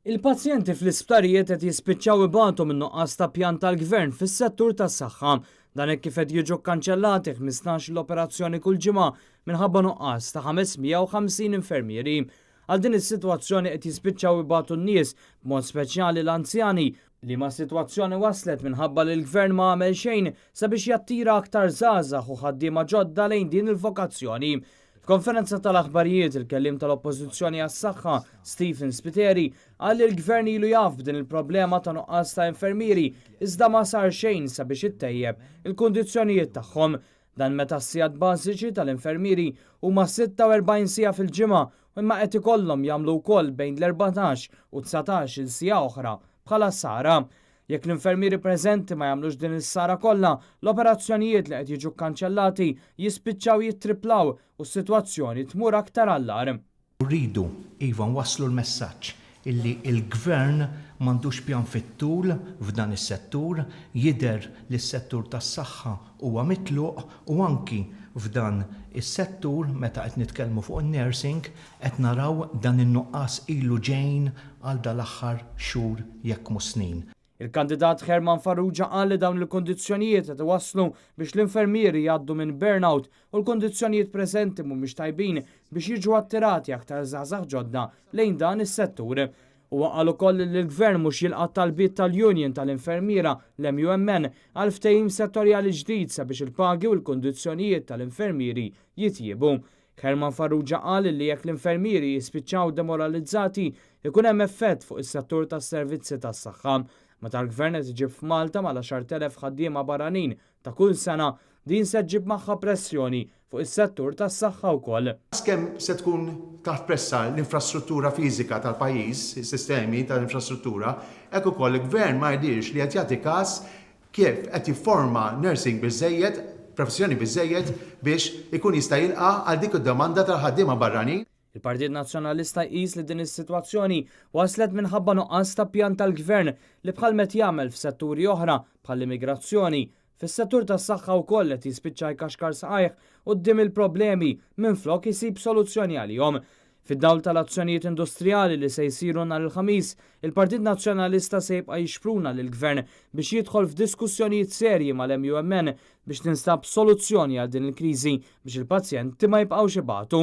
Il-pazjenti fl-isptarijiet qed jispiċċaw ibatu minn nuqqas ta' pjan tal-gvern fis-settur tas-saħħa. Dan hekk kif qed jiġu kkanċellati 15 l-operazzjoni kull ġimgħa minħabba nuqqas ta' 550 infermieri. Għal din is-sitwazzjoni qed jispiċċaw ibatu n-nies b'mod speċjali l-anzjani li ma' sitwazzjoni waslet minħabba li l-gvern ma għamel xejn sabiex jattira aktar żgħażagħ u ħaddiema ġodda lejn din il-vokazzjoni. F'konferenza tal-aħbarijiet il-kellim tal-Oppożizzjoni għas-Saħħa Stephen Spiteri qal li l-gvern ilu jaf b'din il-problema ta' nuqqas ta' infermieri iżda ma sar xejn sabiex ittejjeb il-kundizzjonijiet tagħhom. Dan meta s-sigħat bażiċi tal-infermieri huma 46 siegħa fil-ġimgħa imma qed ikollhom jagħmlu wkoll bejn l-14 u 19 il-siegħa oħra bħala sara. Jekk l-infermieri preżenti ma jagħmlux din is-sara kollha, l-operazzjonijiet li qed jiġu kkanċellati jispiċċaw jittriplaw u s-sitwazzjoni tmur aktar allarm. Rridu iva nwasslu l-messaġġ illi l-gvern m'għandux pjan fit-tul f'dan is-settur, jidher li s-settur tas-saħħa huwa mitluq u anki f'dan is-settur meta qed nitkellmu fuq in-nursing qed naraw dan in-nuqqas ilu ġejn għal dal-aħħar xhur jekk mhux snin. Il-kandidat Herman Farrugia qal li dawn il-kondizzjonijiet qed iwasslu biex l-infermieri jgħaddu minn burnout u l-kondizzjonijiet preżenti mhumiex tajbin biex jiġu attirati aktar żgħażagħ ġodda lejn dan is-settur. U qal ukoll li l-gvern mhux jilqa' talbiet tal-Union tal-Infermiera l-MUMN għal ftehim settorjali ġdid sabiex il-pagi u l-kondizzjonijiet tal-infermieri jitjiebu. Herman Farrugia qal li jekk l-infermieri jispiċċaw demoralizzati ikun hemm effett fuq is-settur tas-servizzi tas-saħħa. Meta l-gvern qed iġib f'Malta mal-10,000 ħaddiema barranin ta' kull sena, din se ġib magħha pressjoni fuq is-settur tas-saħħa wkoll. Kemm se tkun taħt pressa l-infrastruttura fiżika tal-pajjiż, is-sistemi tal-infrastruttura, hekk ukoll il-gvern ma jdirx li qed jagħti każ kif qed jifforma nursing biżżejjed, professjoni biżżejjed biex ikun jista' jilqa' għal dik id-domanda tal-ħaddiema barranin. Il-Partit Nazzjonalista jqis li din is-sitwazzjoni waslet minħabba nuqqas ta' pjan tal-gvern li bħalmet jagħmel f'setturi oħra bħall-immigrazzjoni. Fis-settur tas-saħħa wkoll qed jispiċċa jkaxkar saqajh quddiem il-problemi minflok isib soluzzjoni għalihom. Fid-dawl tal-azzjonijiet industrijali li se jsiru nhar il-Ħamis, il-Partit Nazzjonalista se jibqa' jixpruna lill-Gvern biex jidħol f'diskussjonijiet serji mal-MUMN biex tinstab soluzzjoni għal din il-kriżi biex il-pazjenti ma jibqgħux ibatu.